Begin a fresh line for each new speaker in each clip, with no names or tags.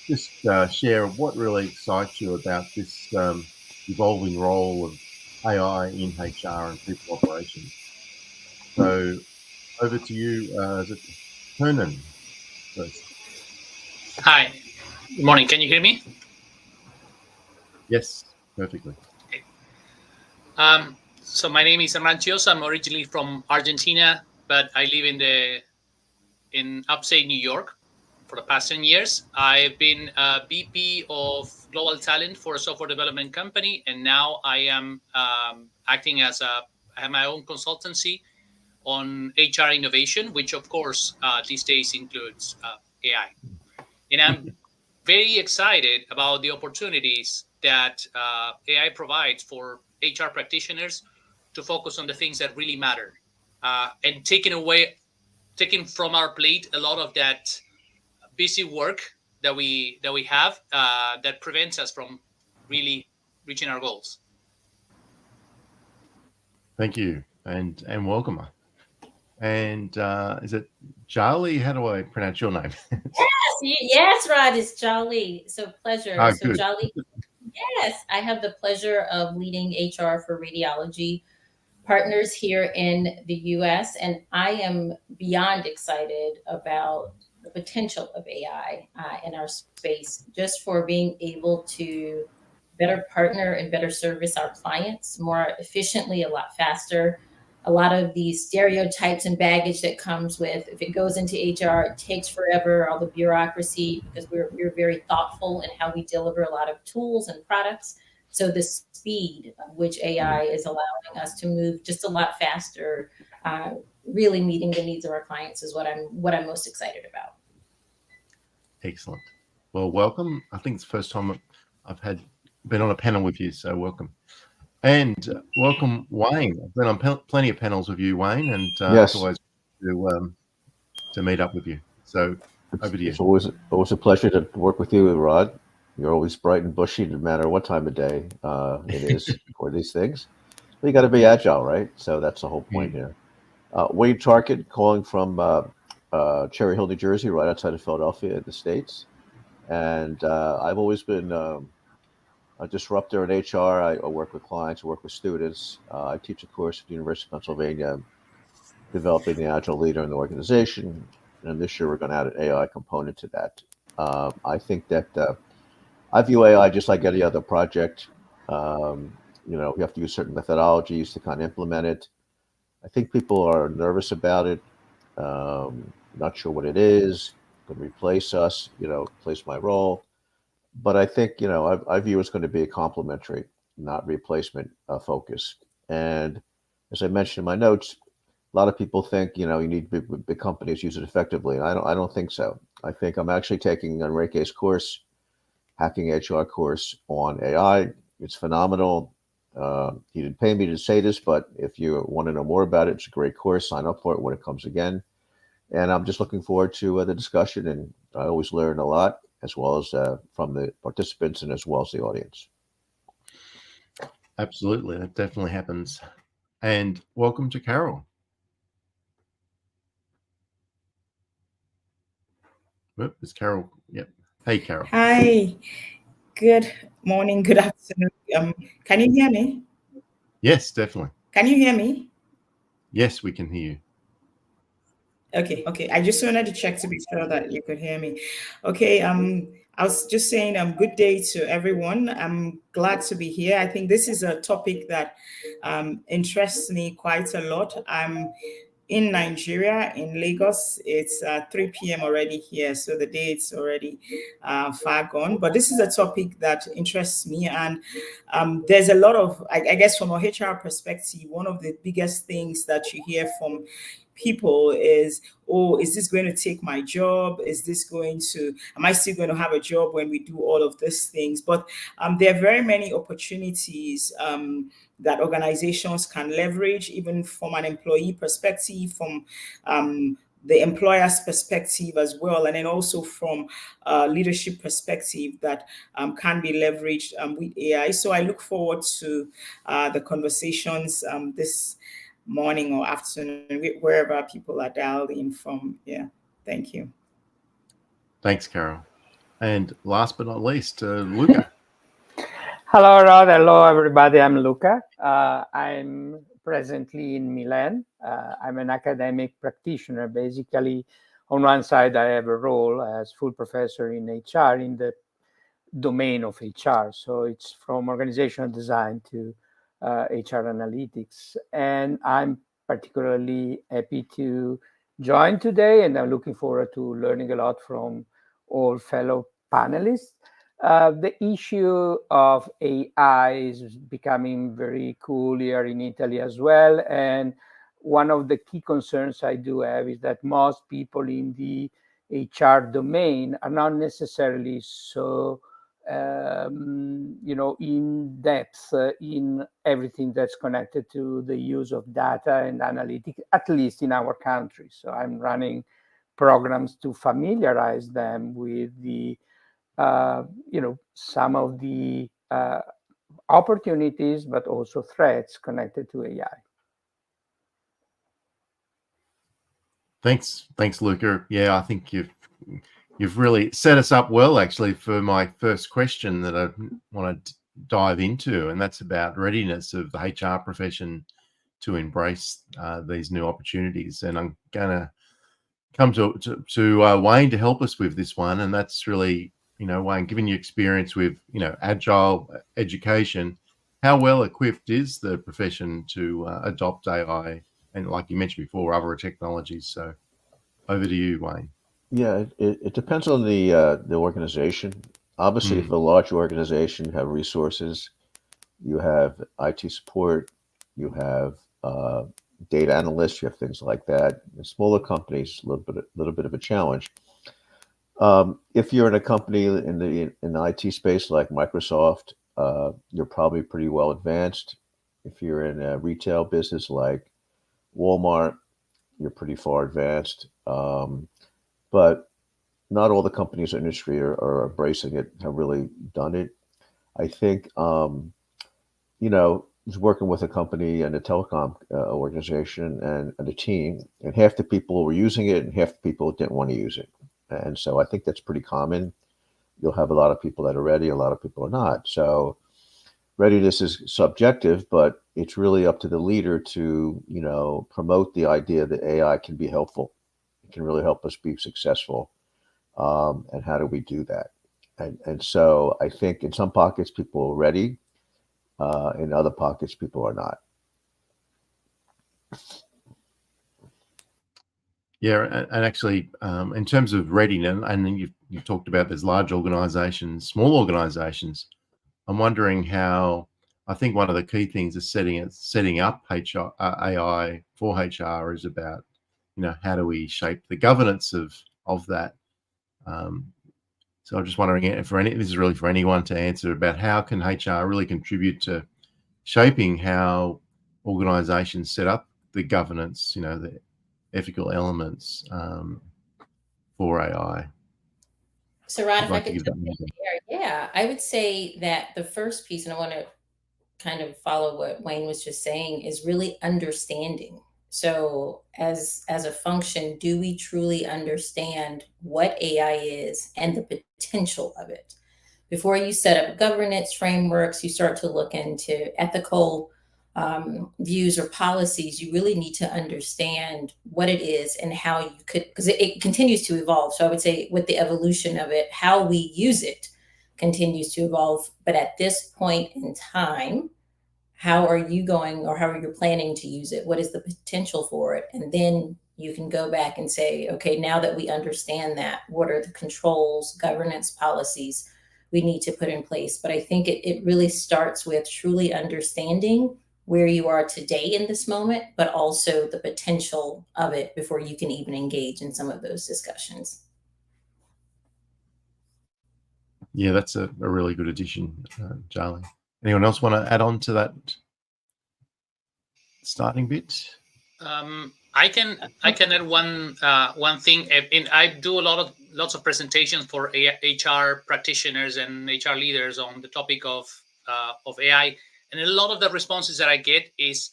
just share what really excites you about this evolving role of AI in HR and people operations. So over to you, is it Hernan first?
Hi, good morning. Can you hear me?
Yes, perfectly.
Okay. So my name is Hernan Chiosa. I'm originally from Argentina, but I live in upstate New York for the past 10 years. I've been a VP of global talent for a software development company, and now I am acting as I have my own consultancy on HR innovation, which of course these days includes AI. And I'm very excited about the opportunities that AI provides for HR practitioners to focus on the things that really matter, and taking from our plate a lot of that busy work that we have that prevents us from really reaching our goals.
Thank you, and welcome. And is it Charlie? How do I pronounce your name?
Yes, Rod, it's Jolly. So pleasure. So
Good.
Jolly, yes, I have the pleasure of leading HR for radiology partners here in the US, and I am beyond excited about the potential of AI in our space, just for being able to better partner and better service our clients more efficiently, a lot faster. A lot of these stereotypes and baggage that comes with if it goes into HR, it takes forever, all the bureaucracy, because we're very thoughtful in how we deliver a lot of tools and products. So the speed of which AI is allowing us to move just a lot faster, really meeting the needs of our clients is what I'm most excited about.
Excellent. Well, welcome. I think it's the first time I've been on a panel with you, so welcome. And welcome, Wayne. I've been on plenty of panels with you, Wayne, and
Yes.
it's always to meet up with you. So over to you.
It's always a pleasure to work with you, Rod. You're always bright and bushy, no matter what time of day it is for these things. But you got to be agile, right? So that's the whole point here. Wade Tarkett calling from Cherry Hill, New Jersey, right outside of Philadelphia in the States. And I've always been a disruptor in HR. I work with clients, I work with students. I teach a course at the University of Pennsylvania, developing the agile leader in the organization. And this year we're going to add an AI component to that. I think that I view AI just like any other project. You have to use certain methodologies to kind of implement it. I think people are nervous about it, not sure what it is, going to replace us, replace my role. But I think, I view it's going to be a complementary, not replacement focus. And as I mentioned in my notes, a lot of people think, you need big companies use it effectively. And I don't think so. I think I'm actually taking Enrique's course, Hacking HR course on AI. It's phenomenal. He didn't pay me to say this, but if you want to know more about it, it's a great course. Sign up for it when it comes again. And I'm just looking forward to the discussion. And I always learn a lot, as well as from the participants and as well as the audience.
Absolutely, that definitely happens. And welcome to Carol. It's Carol. Yep. Hey, Carol.
Hi. Good morning. Good afternoon. Can you hear me?
Yes, definitely.
Can you hear me?
Yes, we can hear you.
Okay. I just wanted to check to be sure that you could hear me. Okay. I was just saying, good day to everyone. I'm glad to be here. I think this is a topic that interests me quite a lot. I'm in Nigeria, in Lagos. It's 3 p.m. already here, so the day it's already far gone. But this is a topic that interests me, and there's a lot of, I guess, from a HR perspective, one of the biggest things that you hear from people is, oh, is this going to take my job? Am I still going to have a job when we do all of these things? But there are very many opportunities that organizations can leverage, even from an employee perspective, from the employer's perspective as well, and then also from leadership perspective that can be leveraged with AI. So I look forward to the conversations this morning or afternoon, wherever people are dialed in from. Yeah, thank you.
Thanks, Carol. And last but not least, Luca.
Hello, Rod. Hello, everybody. I'm Luca. I'm presently in Milan. I'm an academic practitioner. Basically, on one side, I have a role as full professor in HR in the domain of HR. So it's from organizational design to HR analytics. And I'm particularly happy to join today, and I'm looking forward to learning a lot from all fellow panelists. The issue of AI is becoming very cool here in Italy as well. And one of the key concerns I do have is that most people in the HR domain are not necessarily so in depth in everything that's connected to the use of data and analytics, at least in our country. So I'm running programs to familiarize them with the, some of the opportunities, but also threats connected to AI.
Thanks, Luca. Yeah, I think you've really set us up well, actually, for my first question that I want to dive into, and that's about readiness of the HR profession to embrace these new opportunities. And I'm going to come to Wayne to help us with this one, and that's really, Wayne, given your experience with, agile education, how well equipped is the profession to adopt AI and, like you mentioned before, other technologies? So over to you, Wayne.
Yeah, it depends on the organization. Obviously, if a large organization, you have resources, you have IT support, you have data analysts, you have things like that. In smaller companies, a little bit of a challenge. If you're in a company in the IT space like Microsoft, you're probably pretty well advanced. If you're in a retail business like Walmart, you're pretty far advanced. But not all the companies in the industry are embracing it, have really done it. I think, was working with a company and a telecom organization and a team, and half the people were using it and half the people didn't want to use it. And so I think that's pretty common. You'll have a lot of people that are ready, a lot of people are not. So readiness is subjective, but it's really up to the leader to, promote the idea that AI can be helpful. It can really help us be successful. And how do we do that? And so I think in some pockets, people are ready. In other pockets, people are not.
Yeah, and actually, in terms of readiness, and then you've talked about there's large organizations, small organizations. I'm wondering how. I think one of the key things is setting up HR AI for HR is about, how do we shape the governance of that. So I'm just wondering if this is really for anyone to answer about how can HR really contribute to shaping how organizations set up the governance, the ethical elements for AI.
So Rod, if I could jump in there, yeah, I would say that the first piece, and I want to kind of follow what Wayne was just saying, is really understanding. So as a function, do we truly understand what AI is and the potential of it? Before you set up governance frameworks, you start to look into ethical views or policies, you really need to understand what it is and how you could, because it continues to evolve. So I would say with the evolution of it, how we use it continues to evolve. But at this point in time, how are you going, or how are you planning to use it? What is the potential for it? And then you can go back and say, okay, now that we understand that, what are the controls, governance policies we need to put in place? But I think it really starts with truly understanding where you are today in this moment, but also the potential of it before you can even engage in some of those discussions.
Yeah, that's a really good addition, Charlie. Anyone else want to add on to that starting bit?
I can add one thing. I do lots of presentations for HR practitioners and HR leaders on the topic of AI, and a lot of the responses that I get is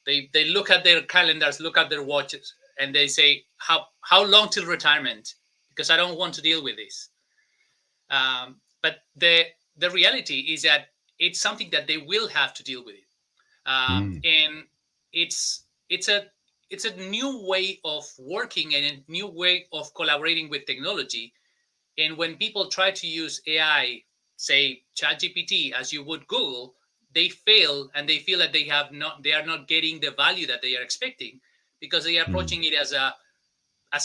they look at their calendars, look at their watches, and they say, how long till retirement? Because I don't want to deal with this. But the reality is that it's something that they will have to deal with it, and it's a new way of working and a new way of collaborating with technology. And when people try to use AI, say ChatGPT, as you would Google, they fail and they feel that they are not getting the value that they are expecting, because they are approaching it as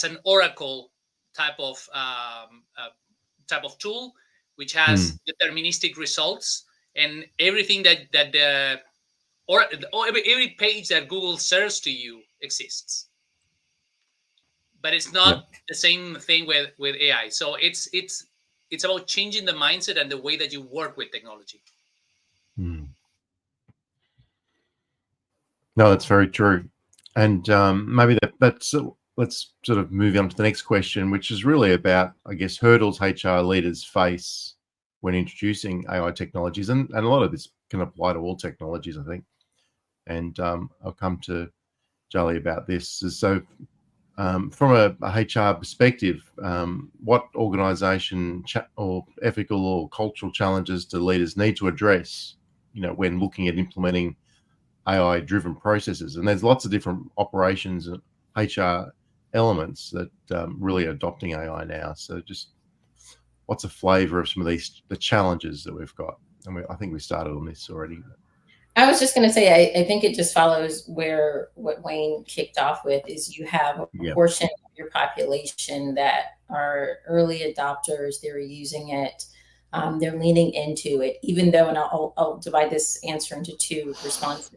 an oracle type of tool, which has deterministic results, and everything every page that Google serves to you exists. But it's not the same thing with AI. So it's about changing the mindset and the way that you work with technology.
No, that's very true. And maybe that's let's sort of move on to the next question, which is really about, I guess, hurdles HR leaders face when introducing AI technologies. And a lot of this can apply to all technologies, I think. And I'll come to Jolly about this. So from a HR perspective, what organisation or ethical or cultural challenges do leaders need to address, when looking at implementing AI-driven processes? And there's lots of different operations and HR elements that really are adopting AI now. So just what's a flavour of some of the challenges that we've got? And I think we started on this already.
I was just going to say, I think it just follows what Wayne kicked off with, is you have a portion of your population that are early adopters. They're using it. They're leaning into it, even though, and I'll divide this answer into two responses,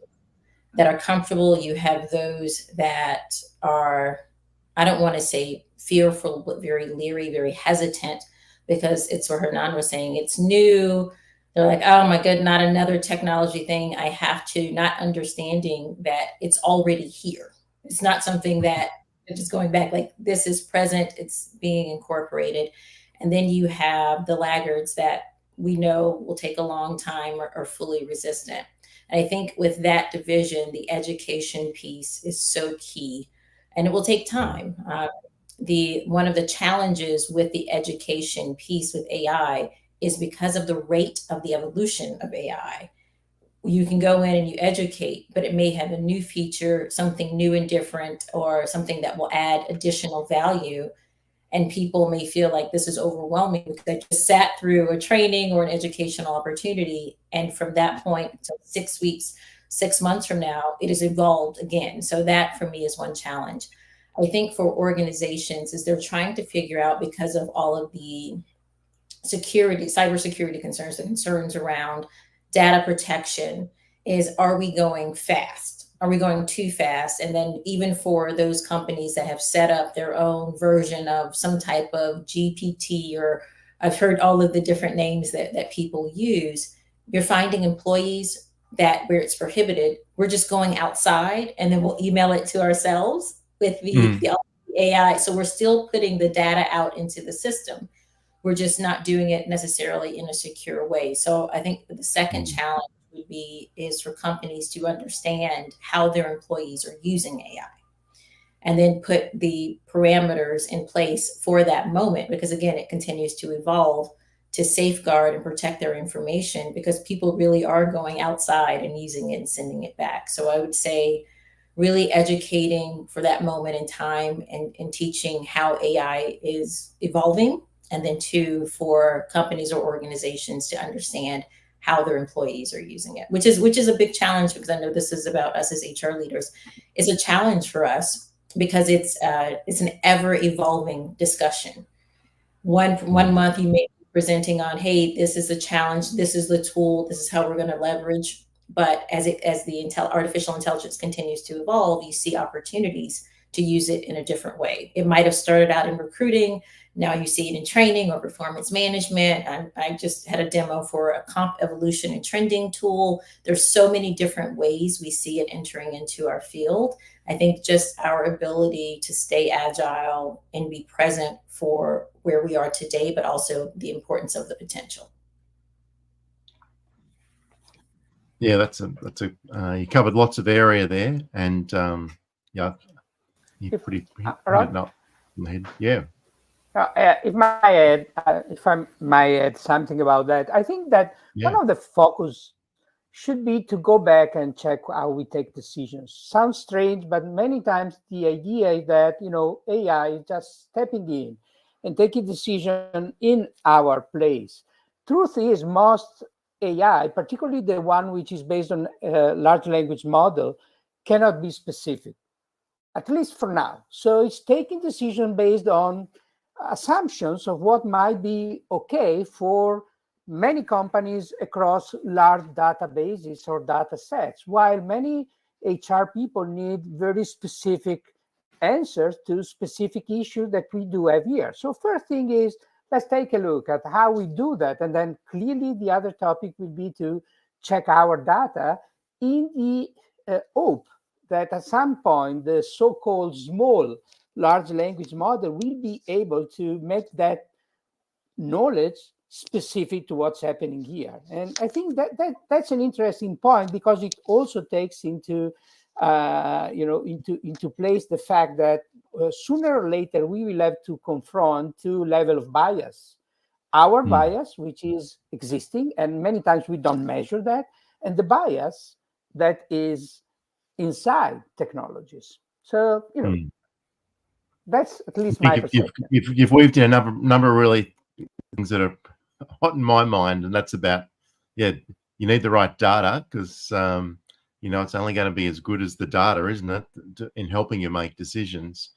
that are comfortable. You have those that are, I don't want to say fearful, but very leery, very hesitant, because it's what Hernan was saying. It's new. They're like, oh my God, not another technology thing. I have to, not understanding that it's already here. It's not something that just going back, like this is present, it's being incorporated. And then you have the laggards that we know will take a long time or are fully resistant. And I think with that division, the education piece is so key, and it will take time. One of the challenges with the education piece with AI is because of the rate of the evolution of AI. You can go in and you educate, but it may have a new feature, something new and different, or something that will add additional value. And people may feel like this is overwhelming because I just sat through a training or an educational opportunity. And from that point to 6 weeks, 6 months from now, it has evolved again. So that for me is one challenge. I think for organizations is they're trying to figure out, because of all of the cybersecurity concerns, the concerns around data protection, is, are we going fast? Are we going too fast? And then even for those companies that have set up their own version of some type of GPT, or I've heard all of the different names that people use, you're finding employees that where it's prohibited, we're just going outside and then we'll email it to ourselves with the AI. So we're still putting the data out into the system. We're just not doing it necessarily in a secure way. So I think the second challenge is for companies to understand how their employees are using AI, and then put the parameters in place for that moment, because again, it continues to evolve, to safeguard and protect their information, because people really are going outside and using it and sending it back. So I would say really educating for that moment in time, and teaching how AI is evolving. And then two, for companies or organizations to understand how their employees are using it, which is a big challenge, because I know this is about us as HR leaders. It's a challenge for us because it's an ever evolving discussion. One month you may be presenting on, hey, this is the challenge, this is the tool, this is how we're going to leverage. But as the artificial intelligence continues to evolve, you see opportunities to use it in a different way. It might have started out in recruiting. Now you see it in training or performance management. I just had a demo for a comp evolution and trending tool. There's so many different ways we see it entering into our field. I think just our ability to stay agile and be present for where we are today, but also the importance of the potential.
Yeah, that's you covered lots of area there, and you're pretty
Rod?
up in the head. Yeah.
If I might add something about that, I think that one of the focus should be to go back and check how we take decisions. Sounds strange, but many times the idea is that, AI is just stepping in and taking decision in our place. Truth is, most AI, particularly the one which is based on a large language model, cannot be specific, at least for now. So it's taking decision based on assumptions of what might be okay for many companies across large databases or data sets, while many HR people need very specific answers to specific issues that we do have here. So first thing is, let's take a look at how we do that. And then clearly the other topic will be to check our data in the hope that at some point the so-called small large language model will be able to make that knowledge specific to what's happening here. And I think that's an interesting point, because it also takes into place the fact that sooner or later we will have to confront two levels of bias. Our bias, which is existing, and many times we don't measure that, and the bias that is inside technologies. So, that's at least my perspective.
You've weaved in a number of really things that are hot in my mind, and that's about, you need the right data, because, it's only going to be as good as the data, isn't it, in helping you make decisions.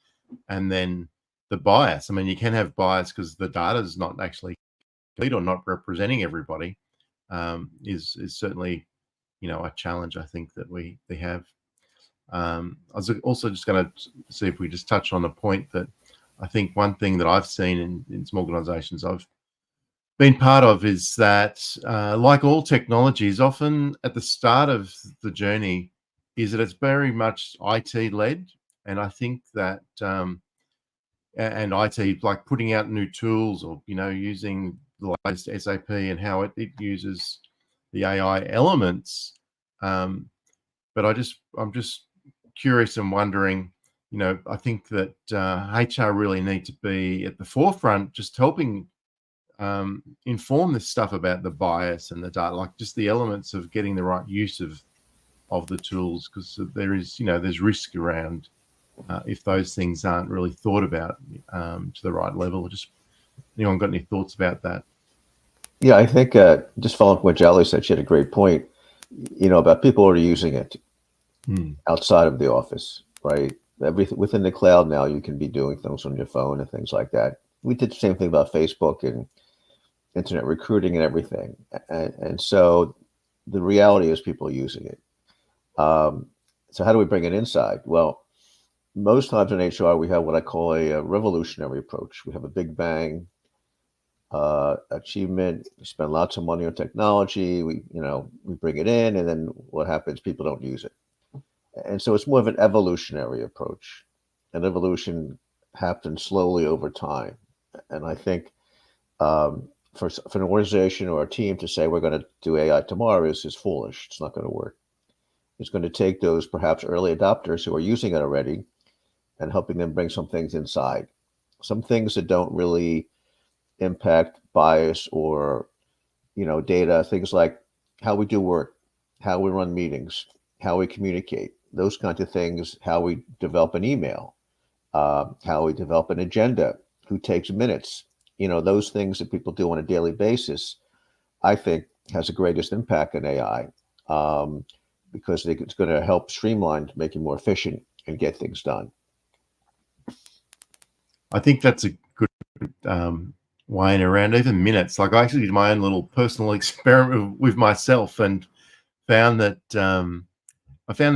And then the bias. I mean, you can have bias because the data is not actually complete or not representing everybody, is certainly, a challenge, I think, that we have. I was also just going to see if we just touch on a point that I think one thing that I've seen in some organizations I've been part of is that, like all technologies, often at the start of the journey is that it's very much IT led. And I think that, and IT, like putting out new tools or, using the latest SAP and how it uses the AI elements. But I'm just curious and wondering, I think that HR really need to be at the forefront, just helping inform this stuff about the bias and the data, like just the elements of getting the right use of the tools, because there is, there's risk around if those things aren't really thought about to the right level. Just anyone got any thoughts about that?
Yeah, I think just following what Jolly said, she had a great point, about people already using it outside of the office, right? Everything within the cloud now, you can be doing things on your phone and things like that. We did the same thing about Facebook and internet recruiting and everything. And so the reality is people are using it. So how do we bring it inside? Well, most times in HR, we have what I call a revolutionary approach. We have a big bang achievement. We spend lots of money on technology. We bring it in, and then what happens? People don't use it. And so it's more of an evolutionary approach. And evolution happens slowly over time. And I think for an organization or a team to say we're going to do AI tomorrow is foolish. It's not going to work. It's going to take those perhaps early adopters who are using it already and helping them bring some things inside. Some things that don't really impact bias or, data, things like how we do work, how we run meetings, how we communicate, those kinds of things, how we develop an email, how we develop an agenda, who takes minutes, those things that people do on a daily basis, I think has the greatest impact in AI because it's going to help streamline, make you more efficient and get things done.
I think that's a good way in around even minutes. Like I actually did my own little personal experiment with myself and found that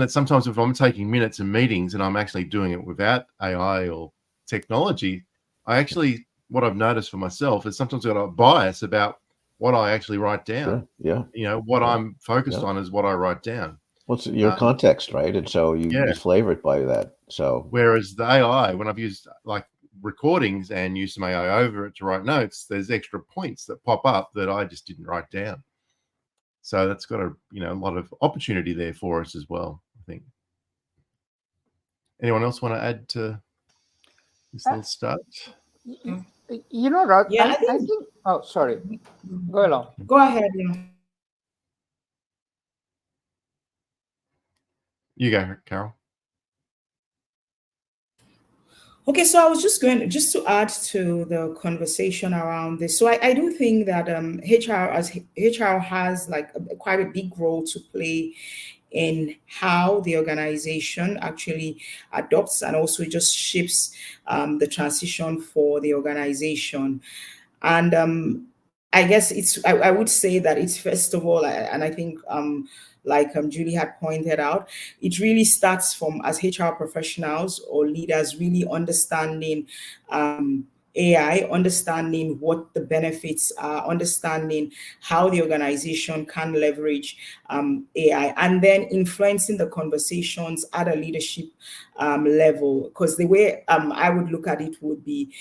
sometimes if I'm taking minutes in meetings and I'm actually doing it without AI or technology, what I've noticed for myself is sometimes I've got a bias about what I actually write down.
Sure. Yeah.
What I'm focused on is what I write down.
Well, it's your context, right? And so you flavor it by that. So
whereas the AI, when I've used like recordings and used some AI over it to write notes, there's extra points that pop up that I just didn't write down. So that's got a lot of opportunity there for us as well, I think. Anyone else want to add to this little start?
You know, Rod,
Yeah,
I think. Oh, sorry. Go along.
Go ahead. Yeah.
You go, Carol.
Okay, so I was just to add to the conversation around this. So I do think that HR has like quite a big role to play in how the organization actually adopts and also just shapes the transition for the organization. And I guess I would say that it's first of all, and I think like Julie had pointed out, it really starts from as HR professionals or leaders really understanding AI, understanding what the benefits are, understanding how the organization can leverage AI, and then influencing the conversations at a leadership level. Because the way I would look at it would be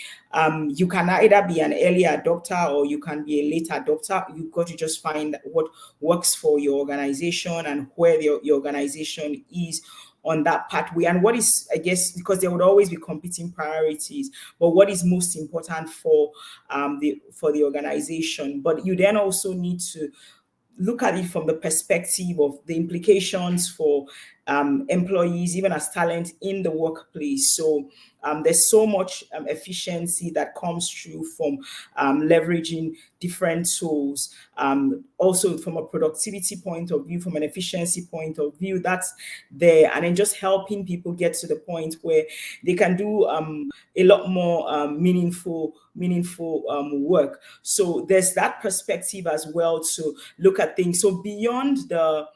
you can either be an early adopter or you can be a late adopter. You've got to just find what works for your organization and where your organization is on that pathway, and what is, I guess, because there would always be competing priorities, but what is most important for the organization. But you then also need to look at it from the perspective of the implications for employees, even as talent in the workplace. So there's so much efficiency that comes through from leveraging different tools. Also, from a productivity point of view, from an efficiency point of view, that's there. And then just helping people get to the point where they can do a lot more meaningful work. So there's that perspective as well to look at things. So beyond the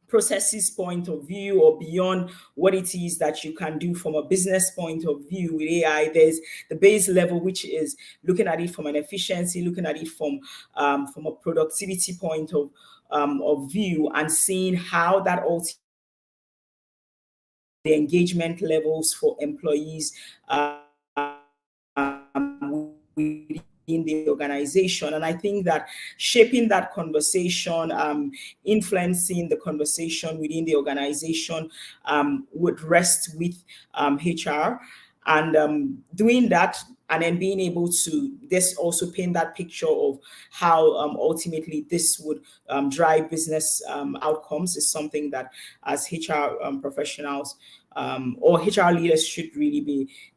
processes point of view or beyond what it is that you can do from a business point of view with AI, there's the base level, which is looking at it from an efficiency, looking at it from a productivity point of view, and seeing how that ultimately the engagement levels for employees within the organization. And I think that shaping that conversation, influencing the conversation within the organization would rest with HR. And doing that, and then being able to this also paint that picture of how ultimately this would drive business outcomes is something that as HR professionals or HR leaders should really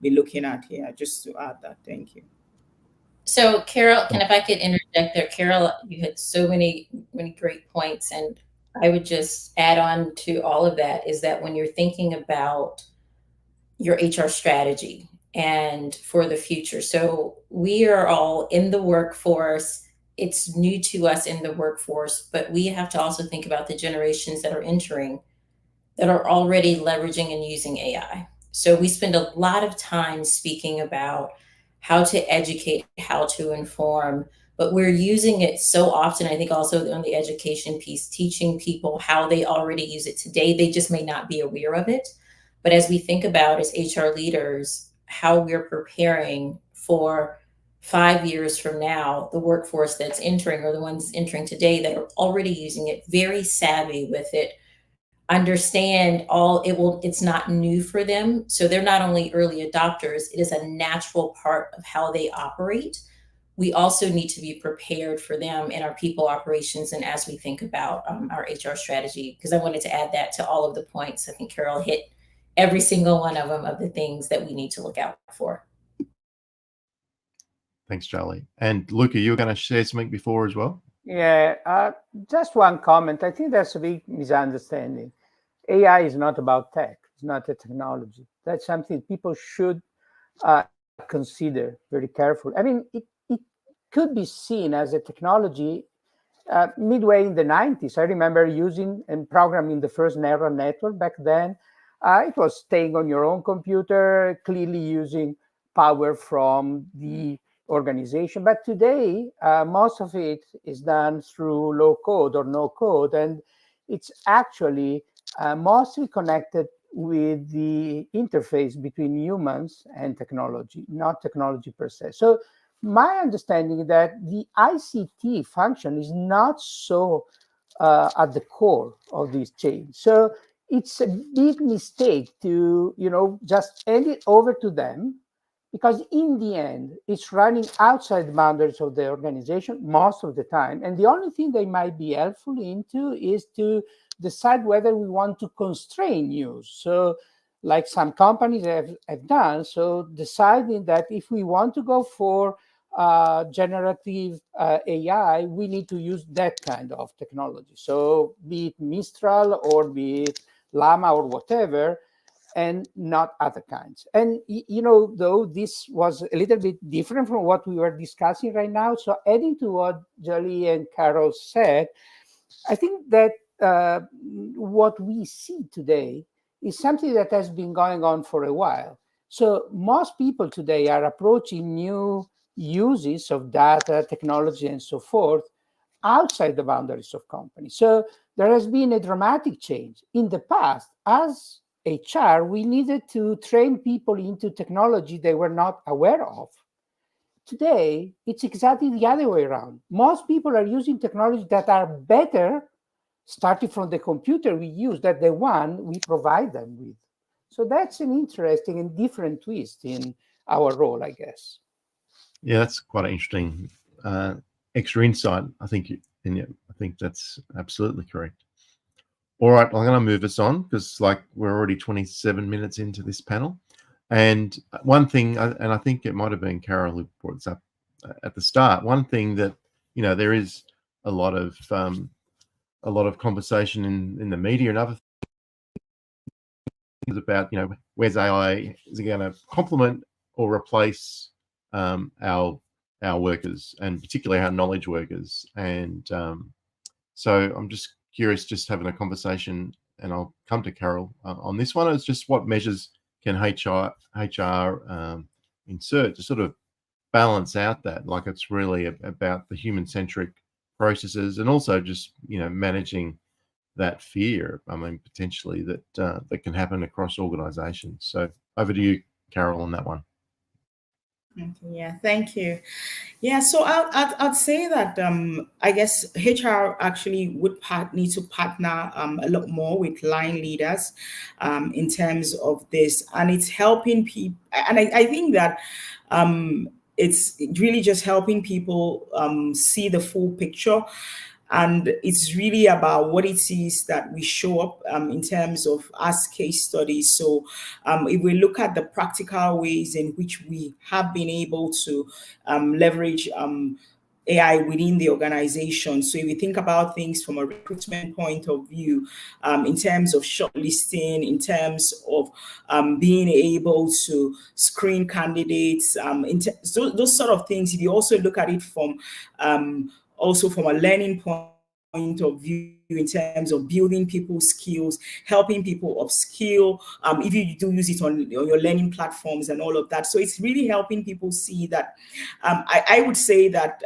be looking at here. Just to add that. Thank you.
So, Carol, if I could interject there, Carol, you had so many great points, and I would just add on to all of that is that when you're thinking about your HR strategy and for the future, so we are all in the workforce. It's new to us in the workforce, but we have to also think about the generations that are entering that are already leveraging and using AI. So we spend a lot of time speaking about how to educate, how to inform, but we're using it so often. I think also on the education piece, teaching people how they already use it today. They just may not be aware of it. But as we think about as HR leaders, how we're preparing for 5 years from now, the workforce that's entering or the ones entering today that are already using it, very savvy with it, understand it's not new for them. So they're not only early adopters, it is a natural part of how they operate. We also need to be prepared for them in our people operations and as we think about our HR strategy, because I wanted to add that to all of the points. I think Carol hit every single one of them, of the things that we need to look out for.
Thanks, Charlie. And Luca, you were going to share something before as well?
Yeah, just one comment. I think there's a big misunderstanding. AI is not about tech. It's not a technology. That's something people should consider very carefully. I mean, it could be seen as a technology midway in the 90s. I remember using and programming the first neural network back then. It was staying on your own computer, clearly using power from the organization. But today, most of it is done through low code or no code. And it's actually mostly connected with the interface between humans and technology, not technology per se. So my understanding is that the ICT function is not so at the core of this change. So it's a big mistake to, just hand it over to them, because in the end, it's running outside the boundaries of the organization most of the time. And the only thing they might be helpful into is to decide whether we want to constrain use. So like some companies have done, so deciding that if we want to go for generative AI, we need to use that kind of technology. So be it Mistral or be it Llama or whatever, and not other kinds. And, though this was a little bit different from what we were discussing right now, so adding to what Jolie and Carol said, I think that what we see today is something that has been going on for a while. So most people today are approaching new uses of data, technology, and so forth outside the boundaries of companies. So there has been a dramatic change. In the past, as HR, we needed to train people into technology they were not aware of. Today, it's exactly the other way around. Most people are using technologies that are better, starting from the computer we use, than the one we provide them with. So that's an interesting and different twist in our role, I guess.
Yeah, that's quite an interesting extra insight. I think that's absolutely correct. All right, I'm going to move us on because we're already 27 minutes into this panel. And one thing, and I think it might have been Carol who brought this up at the start, one thing that, there is a lot of conversation in the media and other things about, where's AI, is it going to complement or replace our workers, and particularly our knowledge workers. And so I'm just curious, just having a conversation, and I'll come to Carol on this one. It's just what measures can HR insert to sort of balance out that, it's really about the human-centric processes, and also just managing that fear. I mean, potentially that can happen across organizations. So over to you, Carol, on that one.
Yeah, thank you. Yeah, so I'd say that I guess HR actually would need to partner a lot more with line leaders in terms of this, and it's helping people. And I think that it's really just helping people see the full picture. And it's really about what it is that we show up in terms of as case studies. So if we look at the practical ways in which we have been able to leverage AI within the organization. So if we think about things from a recruitment point of view, in terms of shortlisting, in terms of being able to screen candidates, those sort of things, if you also look at it from also from a learning point of view, in terms of building people's skills, helping people upskill, if you do use it on your learning platforms and all of that. So it's really helping people see that. I would say that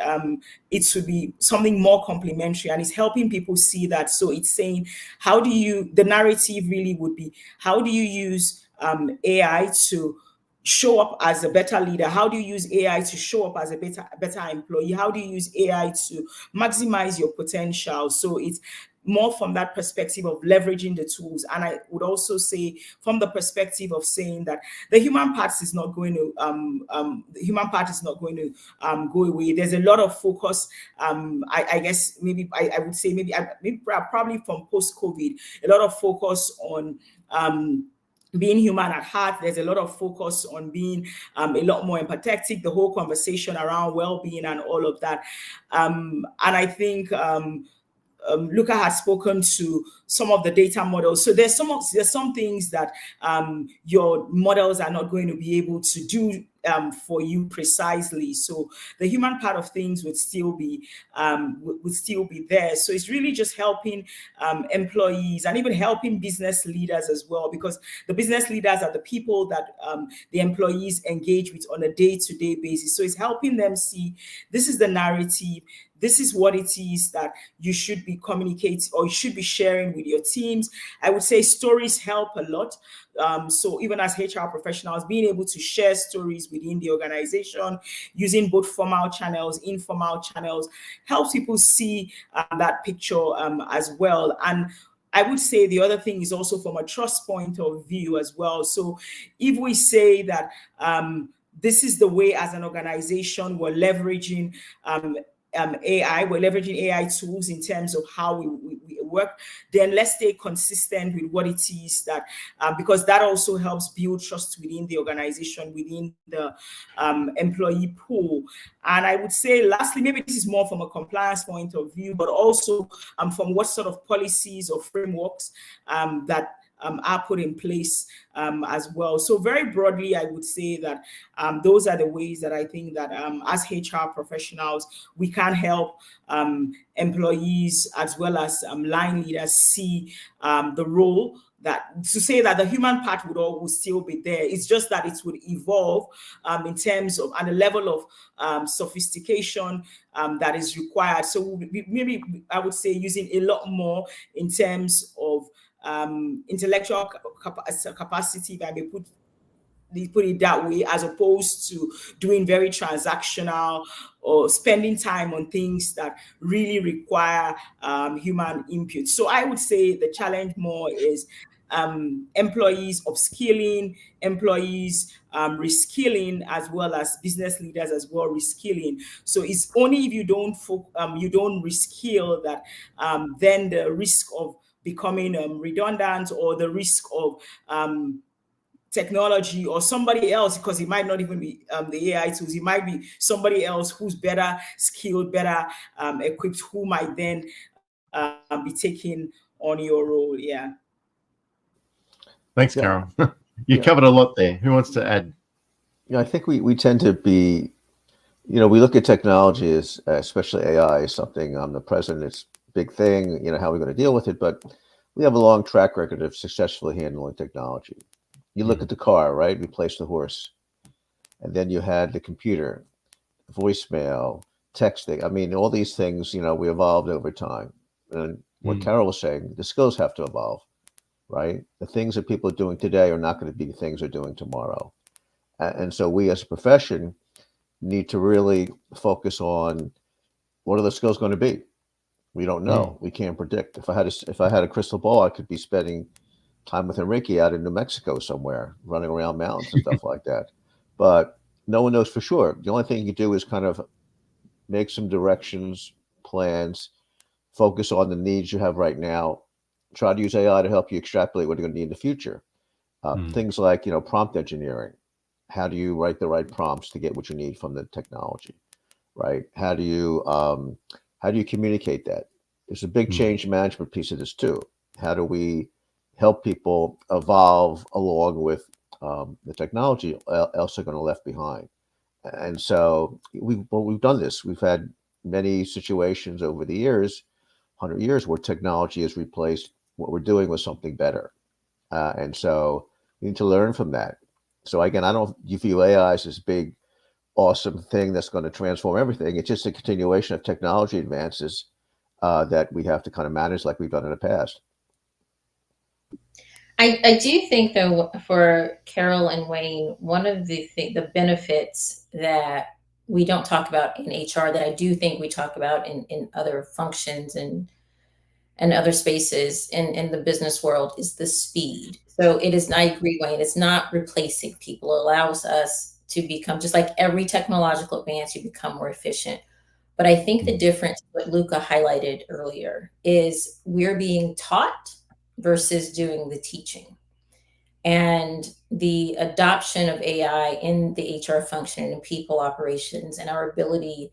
it should be something more complementary, and it's helping people see that. So it's saying, the narrative really would be, how do you use AI to show up as a better leader? How do you use AI to show up as a better employee? How do you use AI to maximize your potential? So it's more from that perspective of leveraging the tools. And I would also say from the perspective of saying that the human part is not going to go away. There's a lot of focus. I guess maybe I would say maybe probably from post-COVID, a lot of focus on being human at heart. There's a lot of focus on being a lot more empathetic, the whole conversation around well-being and all of that. And I think Luca has spoken to some of the data models. So there's some things that your models are not going to be able to do for you precisely. So the human part of things would still be there. So it's really just helping employees and even helping business leaders as well, because the business leaders are the people that the employees engage with on a day-to-day basis. So it's helping them see, this is the narrative, this is what it is that you should be communicating or you should be sharing with your teams. I would say stories help a lot. So even as HR professionals, being able to share stories within the organization, using both formal channels, informal channels, helps people see that picture as well. And I would say the other thing is also from a trust point of view as well. So if we say that this is the way as an organization we're leveraging AI, we're leveraging AI tools in terms of how we work, then let's stay consistent with what it is that, because that also helps build trust within the organization, within the employee pool. And I would say, lastly, maybe this is more from a compliance point of view, but also from what sort of policies or frameworks that are put in place as well. So very broadly, I would say that those are the ways that I think that as HR professionals, we can help employees as well as line leaders see the role, that to say that the human part would still be there. It's just that it would evolve in terms of and the level of sophistication that is required. So maybe I would say using a lot more in terms of intellectual capacity, if I may put it that way, as opposed to doing very transactional or spending time on things that really require human input. So I would say the challenge more is employees upskilling, employees reskilling, as well as business leaders as well reskilling. So it's only if you don't reskill that then the risk of becoming redundant, or the risk of technology or somebody else, because it might not even be the AI tools, it might be somebody else who's better skilled, better equipped, who might then be taking on your role. Yeah.
Thanks, Carol. You covered a lot there. Who wants to add?
I think we tend to be, we look at technology as, especially AI, as something omnipresent. It's a big thing, how are we going to deal with it? But we have a long track record of successfully handling technology. You look at the car, right? Replace the horse. And then you had the computer, voicemail, texting. I mean, all these things, we evolved over time. And what Carol was saying, the skills have to evolve, right? The things that people are doing today are not going to be the things they're doing tomorrow. And so we as a profession need to really focus on what are the skills going to be? We don't know. We can't predict. If I had a crystal ball, I could be spending time with Enrique out in New Mexico somewhere, running around mountains and stuff like that. But no one knows for sure. The only thing you can do is kind of make some directions, plans, focus on the needs you have right now, try to use AI to help you extrapolate what you're going to need in the future. Things like, prompt engineering. How do you write the right prompts to get what you need from the technology, right? How do you communicate that? There's a big change management piece of this too. How do we help people evolve along with the technology, else they're going to left behind? And so we've done this. We've had many situations over the years, 100 years, where technology has replaced what we're doing with something better. And so we need to learn from that. So again, I don't view AI as this big, awesome thing that's going to transform everything. It's just a continuation of technology advances that we have to kind of manage like we've done in the past.
I do think, though, for Carol and Wayne, one of the benefits that we don't talk about in HR that I do think we talk about in other functions and other spaces in the business world is the speed. So it is, I agree, Wayne, it's not replacing people. It allows us to become, just like every technological advance, you become more efficient. But I think the difference, what Luca highlighted earlier, is we're being taught versus doing the teaching. And the adoption of AI in the HR function and people operations, and our ability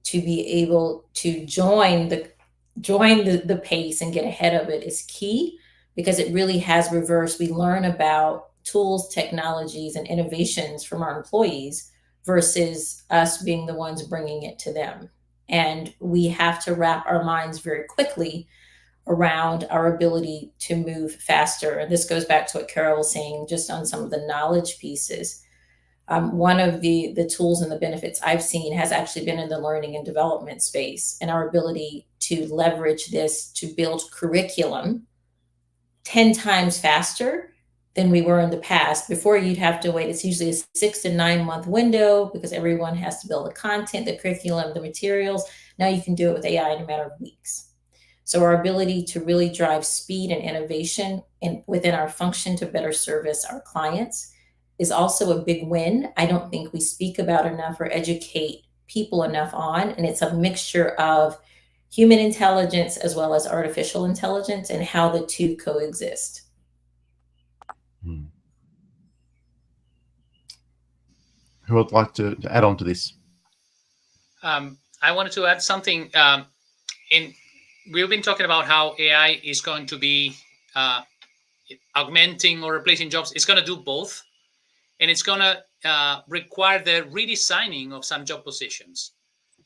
to be able to join the pace and get ahead of it is key, because it really has reversed. We learn about tools, technologies, and innovations from our employees versus us being the ones bringing it to them. And we have to wrap our minds very quickly around our ability to move faster. And this goes back to what Carol was saying, just on some of the knowledge pieces. One of the tools and the benefits I've seen has actually been in the learning and development space, and our ability to leverage this to build curriculum 10 times faster than we were in the past. Before, you'd have to wait. It's usually a 6 to 9 month window because everyone has to build the content, the curriculum, the materials. Now you can do it with AI in a matter of weeks. So our ability to really drive speed and innovation within our function to better service our clients is also a big win. I don't think we speak about enough or educate people enough on, and it's a mixture of human intelligence as well as artificial intelligence and how the two coexist.
Hmm. Who would like to add on to this?
I wanted to add something. We've been talking about how AI is going to be augmenting or replacing jobs. It's going to do both, and it's going to require the redesigning of some job positions.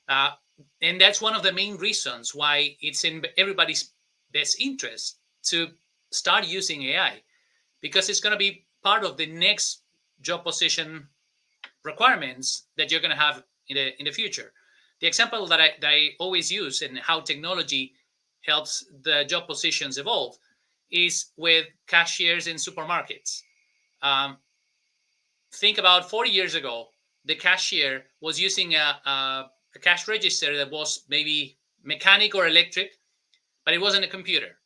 And that's one of the main reasons why it's in everybody's best interest to start using AI, because it's going to be part of the next job position requirements that you're going to have in the future. The example that I always use and how technology helps the job positions evolve is with cashiers in supermarkets. Think about 40 years ago, the cashier was using a cash register that was maybe mechanic or electric, but it wasn't a computer.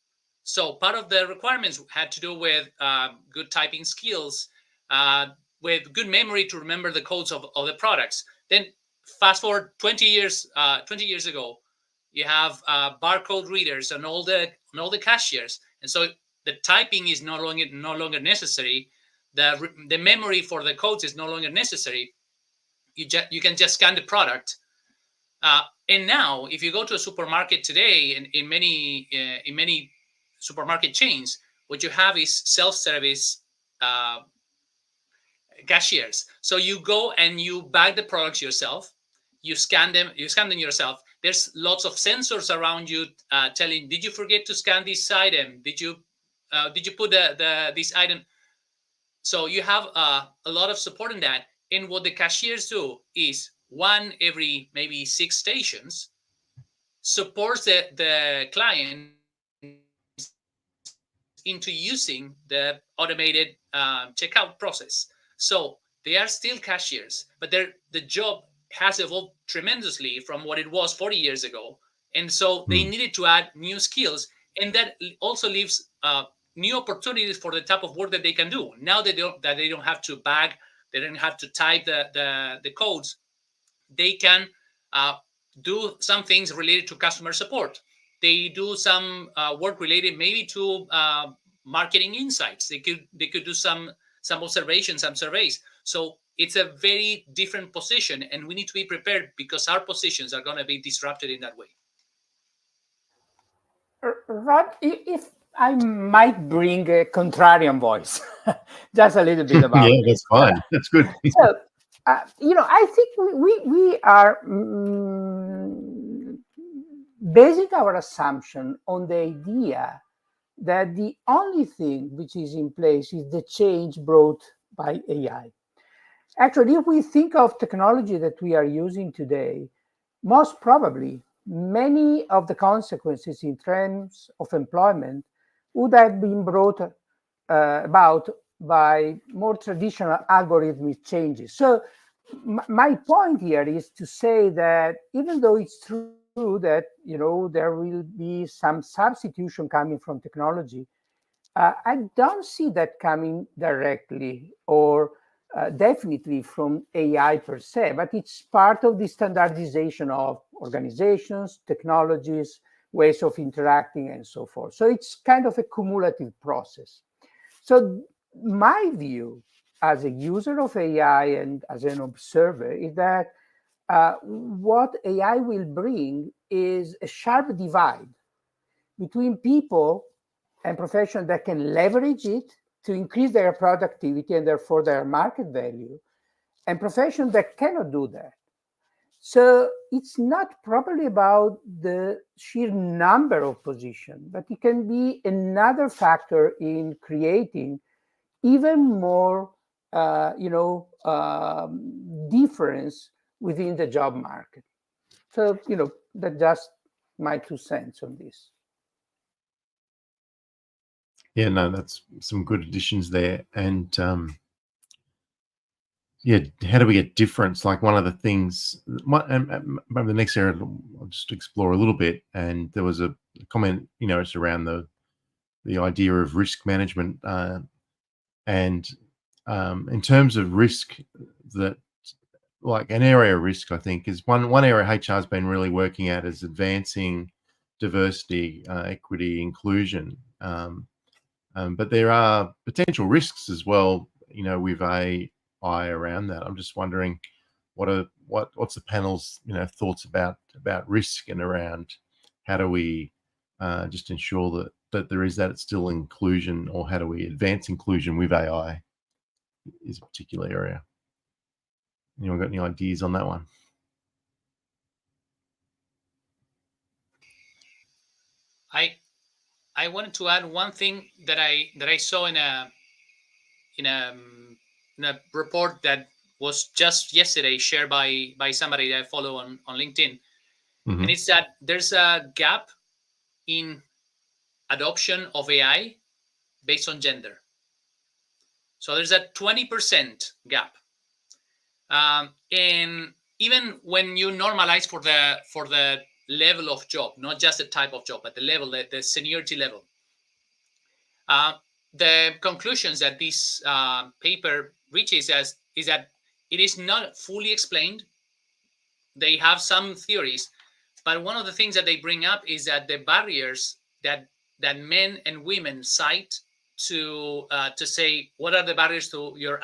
So part of the requirements had to do with good typing skills, with good memory to remember the codes of the products. Then fast forward 20 years ago, you have barcode readers on all the cashiers, and so the typing is no longer necessary. The memory for the codes is no longer necessary. You can just scan the product. And now, if you go to a supermarket today, in many supermarket chains, what you have is self-service cashiers. So you go and you bag the products yourself. You scan them yourself. There's lots of sensors around you telling, did you forget to scan this item? Did you put this item? So you have a lot of support in that. And what the cashiers do is one every maybe 6 stations supports the client into using the automated checkout process. So they are still cashiers, but the job has evolved tremendously from what it was 40 years ago. And so they needed to add new skills, and that also leaves new opportunities for the type of work that they can do. Now that they don't have to bag, they don't have to type the codes, they can do some things related to customer support. They do some work related maybe to marketing insights. They could do some observations, some surveys. So it's a very different position, and we need to be prepared because our positions are going to be disrupted in that way.
Rod, if I might bring a contrarian voice, just a little bit about
yeah, that's fine. That's good.
So, I think we are basing our assumption on the idea that the only thing which is in place is the change brought by AI. Actually, if we think of technology that we are using today, most probably many of the consequences in terms of employment would have been brought about by more traditional algorithmic changes. So my point here is to say that even though it's true that there will be some substitution coming from technology, I don't see that coming directly or definitely from AI per se, but it's part of the standardization of organizations, technologies, ways of interacting, and so forth. So it's kind of a cumulative process. So my view as a user of AI and as an observer is that what AI will bring is a sharp divide between people and professions that can leverage it to increase their productivity and therefore their market value, and professions that cannot do that. So it's not probably about the sheer number of positions, but it can be another factor in creating even more, difference within the job market. So, that's just my 2 cents on this.
Yeah, no, that's some good additions there. And yeah, how do we get difference? Like one of the things, and maybe the next area I'll just explore a little bit. And there was a comment, it's around the idea of risk management, and in terms of risk, that like an area of risk, I think, is one area HR has been really working at is advancing diversity, equity, inclusion. But there are potential risks as well, you know, with AI around that. I'm just wondering what's the panel's, you know, thoughts about risk and around how do we just ensure that there is that still inclusion, or how do we advance inclusion with AI is a particular area. Anyone got any ideas on that one?
I wanted to add one thing that I saw in a report that was just yesterday shared by somebody that I follow on LinkedIn.
Mm-hmm.
And it's that there's a gap in adoption of AI based on gender. So there's a 20% gap. And even when you normalize for the level of job, not just the type of job, but the level, the seniority level, the conclusions that this paper reaches is that it is not fully explained. They have some theories, but one of the things that they bring up is that the barriers that men and women cite to say what are the barriers to your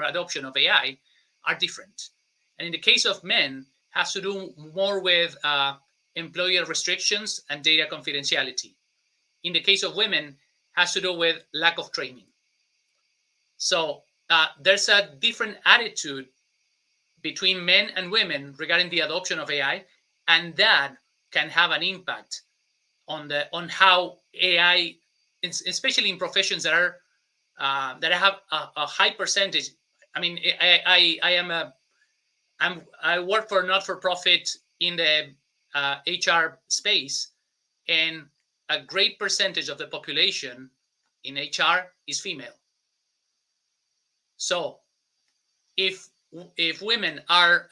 adoption of AI are different. And in the case of men, has to do more with employer restrictions and data confidentiality. In the case of women, has to do with lack of training. So there's a different attitude between men and women regarding the adoption of AI, and that can have an impact on how AI, especially in professions that are that have a high percentage. I mean, I work for a not-for-profit in the HR space, and a great percentage of the population in HR is female. So if women are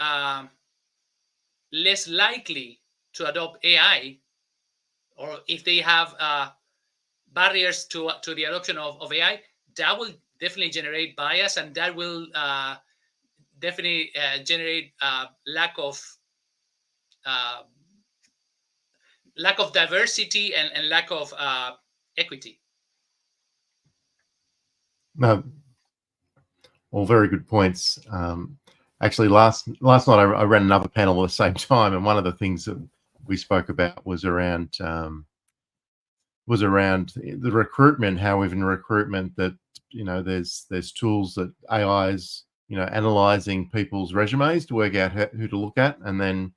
less likely to adopt AI, or if they have barriers to the adoption of AI, that will definitely generate bias, and that will definitely generate lack of diversity and lack of equity.
No, all very good points. Actually, last night I ran another panel at the same time, and one of the things that we spoke about was around the recruitment. How within recruitment that, you know, there's tools that AI is, you know, analyzing people's resumes to work out who to look at, and then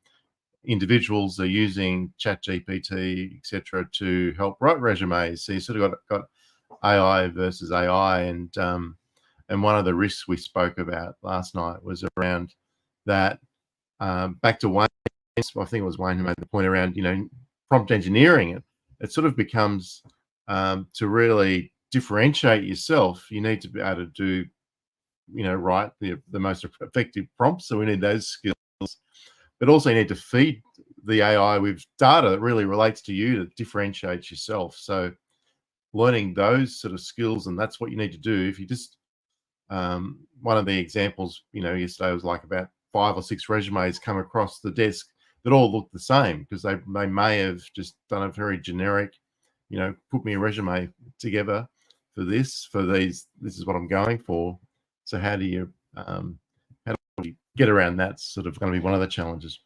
individuals are using ChatGPT, etc., to help write resumes. So you sort of got AI versus AI, and one of the risks we spoke about last night was around that. Back to Wayne, I think it was Wayne who made the point around, you know, prompt engineering. It sort of becomes to really differentiate yourself, you need to be able to do, you know, write the most effective prompts. So we need those skills, but also you need to feed the AI with data that really relates to you, that differentiates yourself. So learning those sort of skills, and that's what you need to do. If you just one of the examples, you know, yesterday was like about 5 or 6 resumes come across the desk that all look the same, because they may have just done a very generic, you know, put me a resume together for this is what I'm going for. So how do you get around that? Sort of going to be one of the challenges.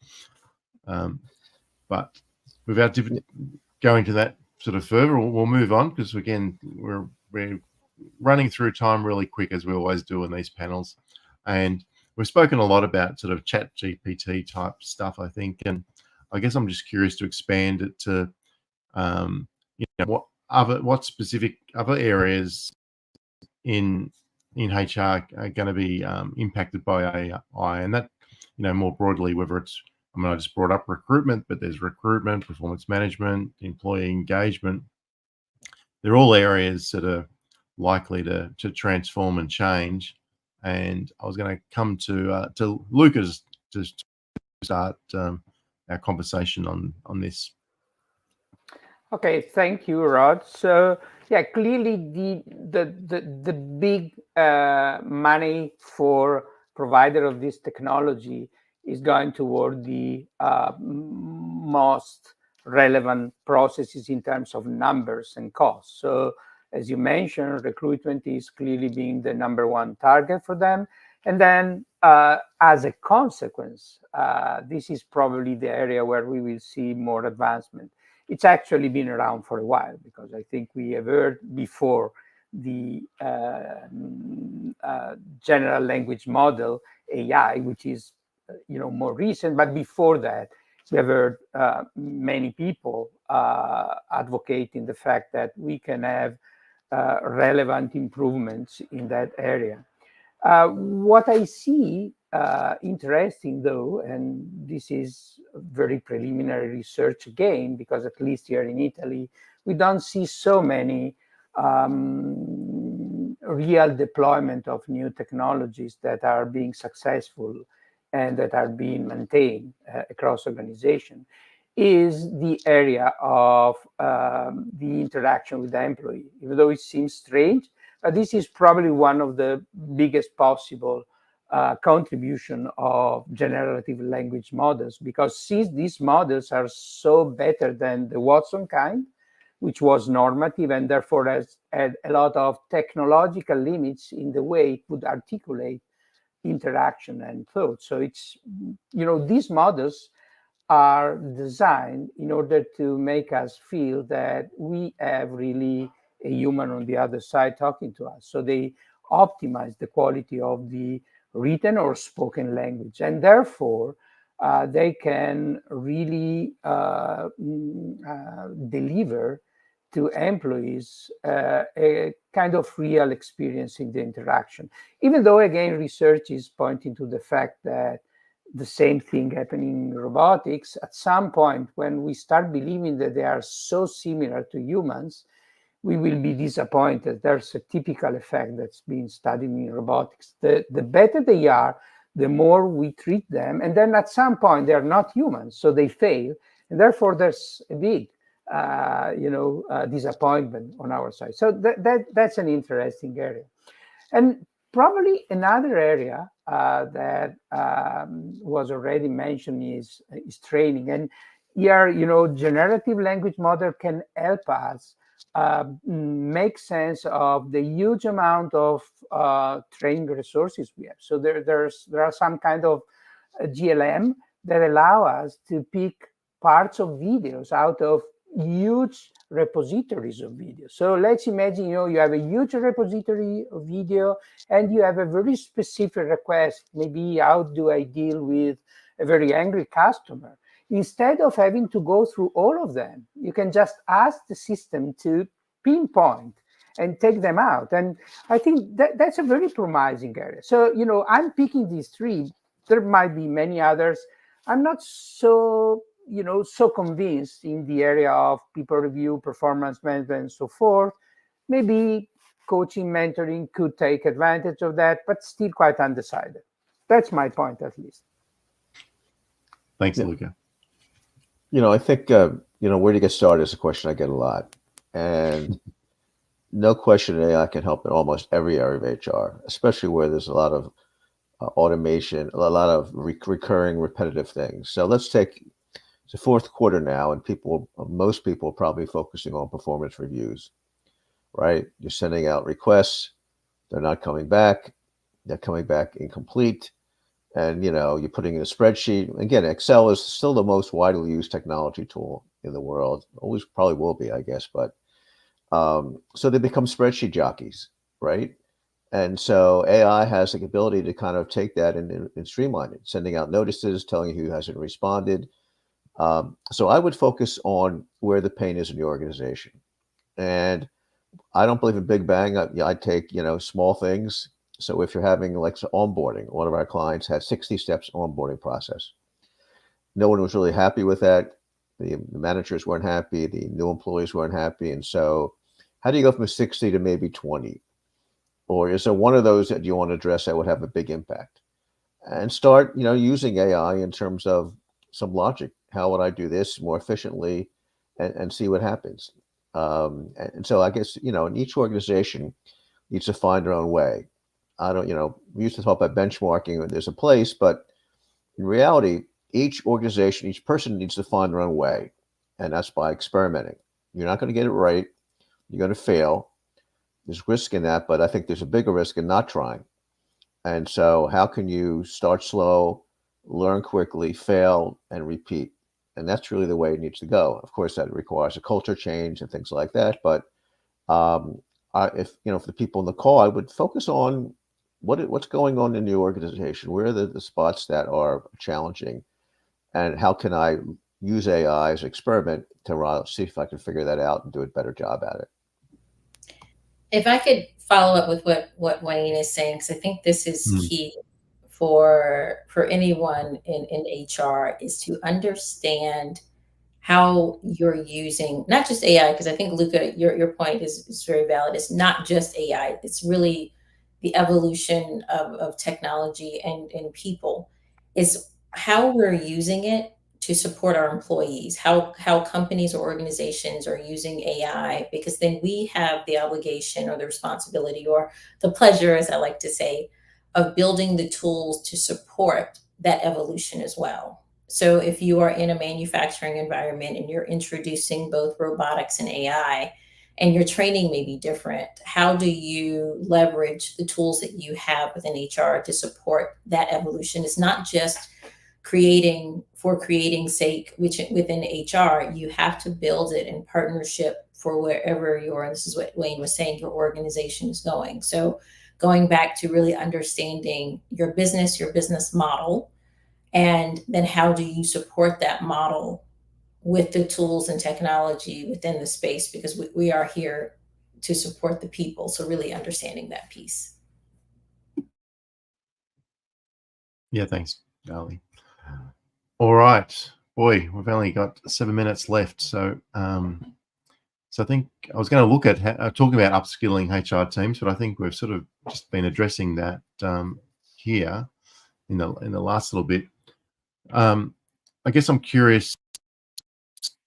But without going to that sort of further, we'll move on, because again we're running through time really quick, as we always do in these panels, and we've spoken a lot about sort of chat GPT type stuff, I think, and I guess I'm just curious to expand it to you know, what specific other areas in HR are going to be impacted by AI, and that, you know, more broadly, whether it's, I mean, I just brought up recruitment, but there's recruitment, performance management, employee engagement. They're all areas that are likely to transform and change. And I was going to come to Lucas to start our conversation on this.
Okay, thank you, Rod. So Yeah, clearly the big money for provider of this technology is going toward the most relevant processes in terms of numbers and costs. So as you mentioned, recruitment is clearly being the number one target for them. And then as a consequence, this is probably the area where we will see more advancement. It's actually been around for a while, because I think we have heard before the general language model, AI, which is more recent. But before that, we have heard many people advocating the fact that we can have relevant improvements in that area. What I see interesting, though, and this is very preliminary research again, because at least here in Italy, we don't see so many real deployment of new technologies that are being successful and that are being maintained across organization, is the area of the interaction with the employee. Even though it seems strange, this is probably one of the biggest possible contribution of generative language models, because since these models are so better than the Watson kind, which was normative and therefore has had a lot of technological limits in the way it would articulate interaction and thought. So it's, these models are designed in order to make us feel that we have really a human on the other side talking to us. So they optimize the quality of the written or spoken language. And therefore, they can really deliver to employees a kind of real experience in the interaction. Even though, again, research is pointing to the fact that the same thing happening in robotics, at some point when we start believing that they are so similar to humans, we will be disappointed. There's a typical effect that's being studied in robotics. The better they are, the more we treat them. And then at some point, they're not humans, so they fail. And therefore, there's a big disappointment on our side. So that's an interesting area. And probably another area that was already mentioned is training. And here, generative language model can help us make sense of the huge amount of training resources we have. So there are some kind of GLM that allow us to pick parts of videos out of huge repositories of video. So let's imagine, you have a huge repository of video and you have a very specific request. Maybe how do I deal with a very angry customer? Instead of having to go through all of them, you can just ask the system to pinpoint and take them out. And I think that's a very promising area. So, I'm picking these three. There might be many others. I'm not so convinced in the area of people review, performance management, and so forth. Maybe coaching, mentoring could take advantage of that, but still quite undecided. That's my point, at least.
Thanks, Luca.
I think, where to get started is a question I get a lot. And no question, AI can help in almost every area of HR, especially where there's a lot of automation, a lot of recurring, repetitive things. So let's take the fourth quarter now, and most people are probably focusing on performance reviews, right? You're sending out requests, they're not coming back, they're coming back incomplete, and you're putting in a spreadsheet. Again, Excel is still the most widely used technology tool in the world. Always probably will be, I guess, but so they become spreadsheet jockeys, right? And so AI has the ability to kind of take that and streamline it, sending out notices, telling you who hasn't responded. So I would focus on where the pain is in the organization. And I don't believe in big bang. I take, small things. So if you're having onboarding, one of our clients had 60 steps onboarding process. No one was really happy with that. The managers weren't happy. The new employees weren't happy. And so how do you go from 60 to maybe 20? Or is there one of those that you want to address that would have a big impact? And start, using AI in terms of some logic. How would I do this more efficiently and see what happens? And so I guess, in each organization needs to find their own way. I don't, we used to talk about benchmarking, and there's a place, but in reality, each organization, each person needs to find their own way. And that's by experimenting. You're not going to get it right. You're going to fail. There's risk in that, but I think there's a bigger risk in not trying. And so how can you start slow, learn quickly, fail, and repeat? And that's really the way it needs to go. Of course, that requires a culture change and things like that. But if for the people in the call, I would focus on what's going on in the organization. Where are the spots that are challenging, and how can I use AI as an experiment to see if I can figure that out and do a better job at it.
If I could follow up with what Wayne is saying, because I think this is key for anyone in HR, is to understand how you're using not just AI, because I think, Luca, your point is very valid. It's not just AI. It's really the evolution of technology and people. Is how we're using it to support our employees, how companies or organizations are using AI, because then we have the obligation or the responsibility or the pleasure, as I like to say, of building the tools to support that evolution as well. So if you are in a manufacturing environment and you're introducing both robotics and AI, and your training may be different, how do you leverage the tools that you have within HR to support that evolution? It's not just creating for creating's sake, which within HR, you have to build it in partnership for wherever and this is what Wayne was saying, your organization is going. So going back to really understanding your business model, and then how do you support that model with the tools and technology within the space, because we are here to support the people. So really understanding that piece.
Yeah, thanks, Ali. All right, boy, we've only got 7 minutes left. So I think I was going to look at talking about upskilling HR teams, but I think we've sort of just been addressing that here in the last little bit. I guess I'm curious,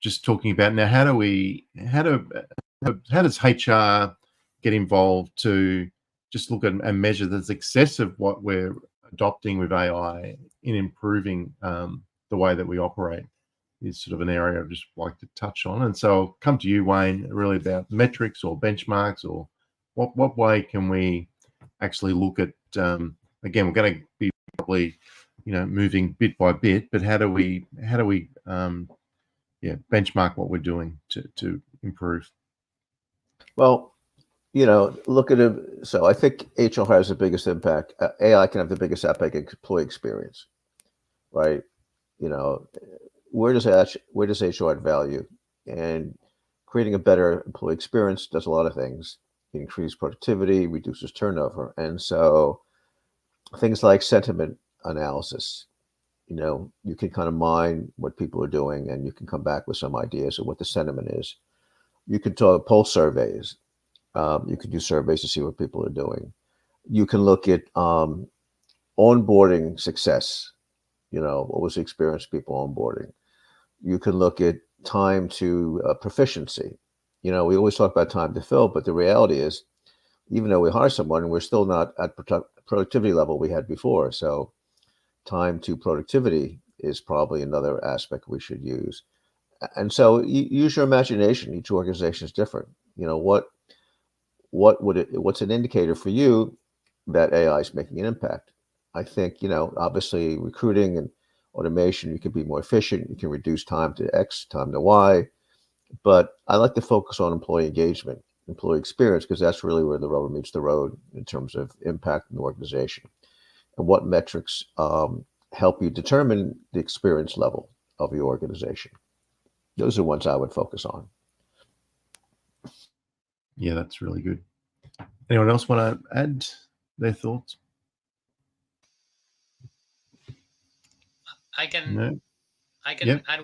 just talking about now, how does HR get involved to just look at and measure the success of what we're adopting with AI in improving the way that we operate? Is sort of an area I'd just like to touch on. And so I'll come to you, Wayne, really about metrics or benchmarks, or what way can we actually look at, again, we're going to be probably, moving bit by bit, but how do we benchmark what we're doing to improve?
Well, look at it. So I think HR has the biggest impact. AI can have the biggest impact on employee experience, right? Where does HR add value? And creating a better employee experience does a lot of things. It increases productivity, reduces turnover. And so things like sentiment analysis, you can kind of mine what people are doing, and you can come back with some ideas of what the sentiment is. You could talk pulse surveys. You can do surveys to see what people are doing. You can look at onboarding success. What was the experience of people onboarding? You can look at time to proficiency. We always talk about time to fill, but the reality is, even though we hire someone, we're still not at productivity level we had before. So time to productivity is probably another aspect we should use. And so use your imagination. Each organization is different. What's an indicator for you that AI is making an impact? I think, obviously recruiting and automation, you can be more efficient. You can reduce time to X, time to Y. But I like to focus on employee engagement, employee experience, because that's really where the rubber meets the road in terms of impact in the organization. And what metrics help you determine the experience level of your organization. Those are ones I would focus on.
Yeah, that's really good. Anyone else want to add their thoughts?
I can
No?
add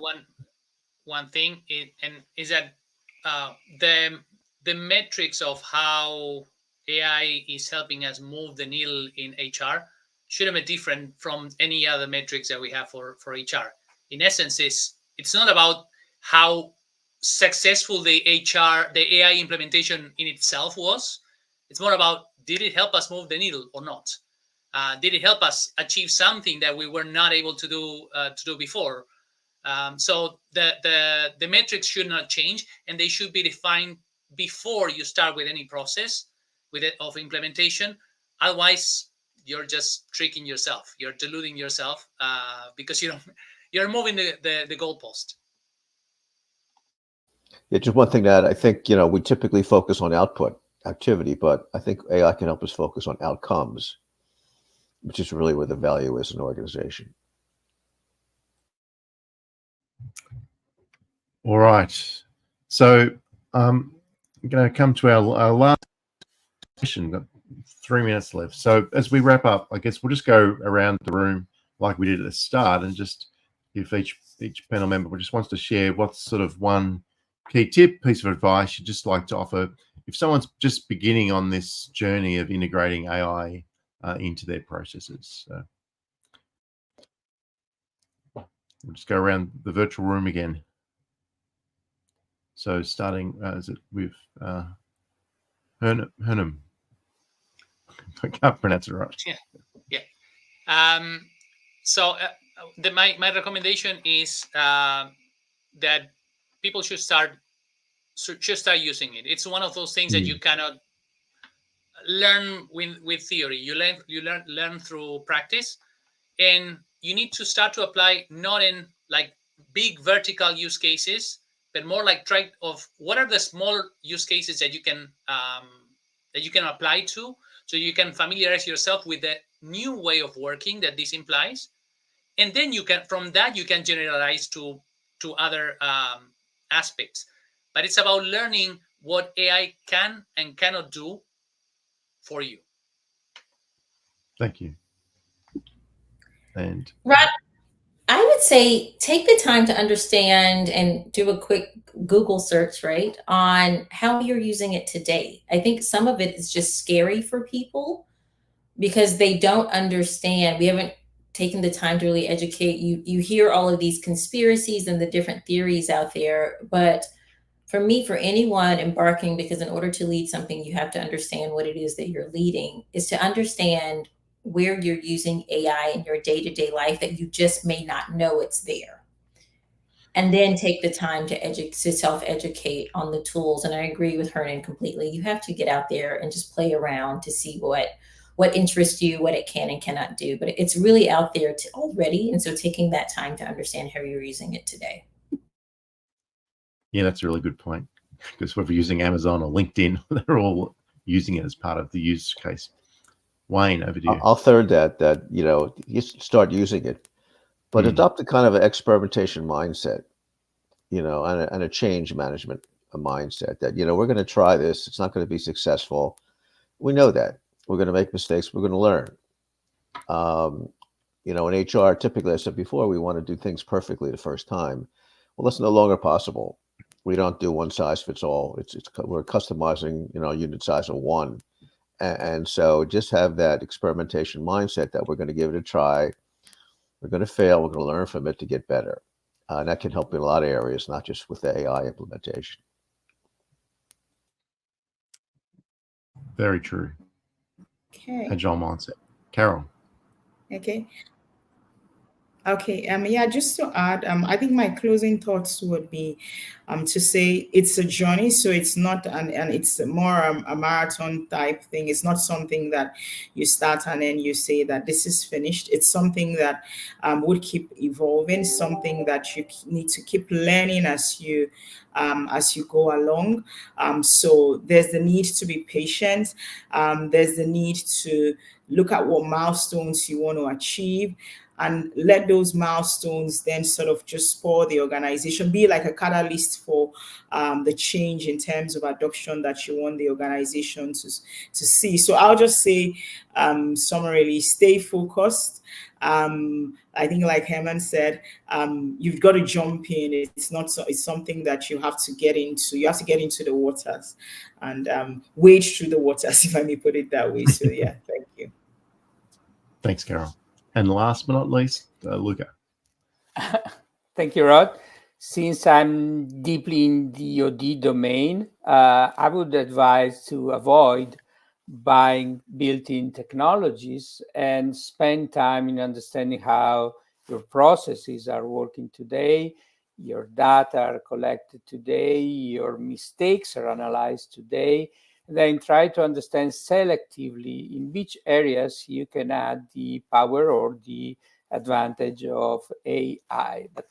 one thing, and is that the metrics of how AI is helping us move the needle in HR shouldn't be different from any other metrics that we have for HR. In essence, it's not about how successful the AI implementation in itself was. It's more about, did it help us move the needle or not? Did it help us achieve something that we were not able to do before? So the metrics should not change, and they should be defined before you start with any process of implementation. Otherwise, you're just tricking yourself. You're deluding yourself because you're moving the goalpost.
Yeah, just one thing to add. I think, we typically focus on output activity, but I think AI can help us focus on outcomes, which is really where the value is in an organization.
All right. So I'm going to come to our last question. Got 3 minutes left. So as we wrap up, I guess we'll just go around the room like we did at the start, and just if each panel member just wants to share what's sort of one key tip, piece of advice you'd just like to offer if someone's just beginning on this journey of integrating AI into their processes. So we'll just go around the virtual room again. So starting is it with Hernum? I can't pronounce it right.
Yeah. So my recommendation is that people should start using it. It's one of those things that you cannot learn with theory. You learn through practice, and you need to start to apply not in like big vertical use cases, but more like try of what are the small use cases that you can apply to, so you can familiarize yourself with the new way of working that this implies, and then from that you can generalize to other aspects. But it's about learning what AI can and cannot do for you.
Thank you. And
Rod, I would say take the time to understand and do a quick Google search, right, on how you're using it today. I think some of it is just scary for people because they don't understand. We haven't taken the time to really educate you. You hear all of these conspiracies and the different theories out there, but for me, for anyone embarking, because in order to lead something, you have to understand what it is that you're leading, is to understand where you're using AI in your day-to-day life that you just may not know it's there. And then take the time to self-educate on the tools. And I agree with Hernan completely. You have to get out there and just play around to see what interests you, what it can and cannot do. But it's really out there already. And so taking that time to understand how you're using it today.
Yeah, that's a really good point, because whether you're using Amazon or LinkedIn, they're all using it as part of the use case. Wayne, over to you.
I'll third that you start using it, but adopt a kind of an experimentation mindset, and a change management mindset that, we're going to try this. It's not going to be successful. We know that. We're going to make mistakes. We're going to learn. In HR, typically, I said before, we want to do things perfectly the first time. Well, that's no longer possible. We don't do one size fits all. We're customizing, unit size of one. And so just have that experimentation mindset that we're going to give it a try. We're going to fail. We're going to learn from it to get better. And that can help in a lot of areas, not just with the AI implementation.
Very true.
Okay.
Agile mindset. Carol.
Okay. Yeah, just to add, I think my closing thoughts would be to say it's a journey. So it's not, and it's more a marathon type thing. It's not something that you start and then you say that this is finished. It's something that would keep evolving, something that you need to keep learning as you go along. So there's the need to be patient. There's the need to look at what milestones you want to achieve, and let those milestones then sort of just spur the organization, be like a catalyst for the change in terms of adoption that you want the organization to see. So I'll just say, summarily, stay focused. I think, like Herman said, you've got to jump in. It's something that you have to get into. You have to get into the waters and wade through the waters, if I may put it that way. So yeah, thank you.
Thanks, Carol. And last but not least, Luca.
Thank you, Rod. since I'm deeply in the OD domain, I would advise to avoid buying built-in technologies and spend time in understanding how your processes are working today, your data are collected today, your mistakes are analyzed today, and then try to understand selectively in which areas you can add the power or the advantage of AI, but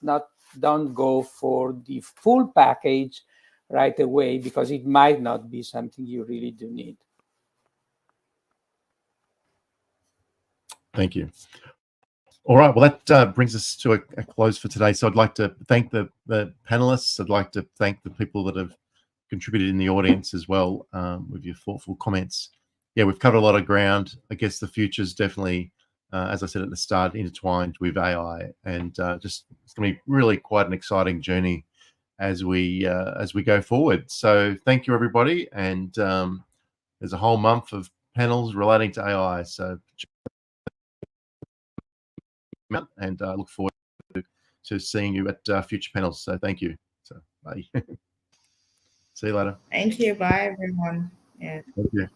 don't go for the full package right away because it might not be something you really do need.
Thank you. All right. Well, that brings us to a close for today. So I'd like to thank the panelists. I'd like to thank the people that have contributed in the audience as well with your thoughtful comments. Yeah, we've covered a lot of ground. I guess the future is definitely, as I said at the start, intertwined with AI, and just it's going to be really quite an exciting journey as we go forward. So thank you, everybody. And there's a whole month of panels relating to AI. So and look forward to seeing you at future panels. So thank you. So bye. See you later.
Thank you. Bye, everyone. Yeah.
Thank you.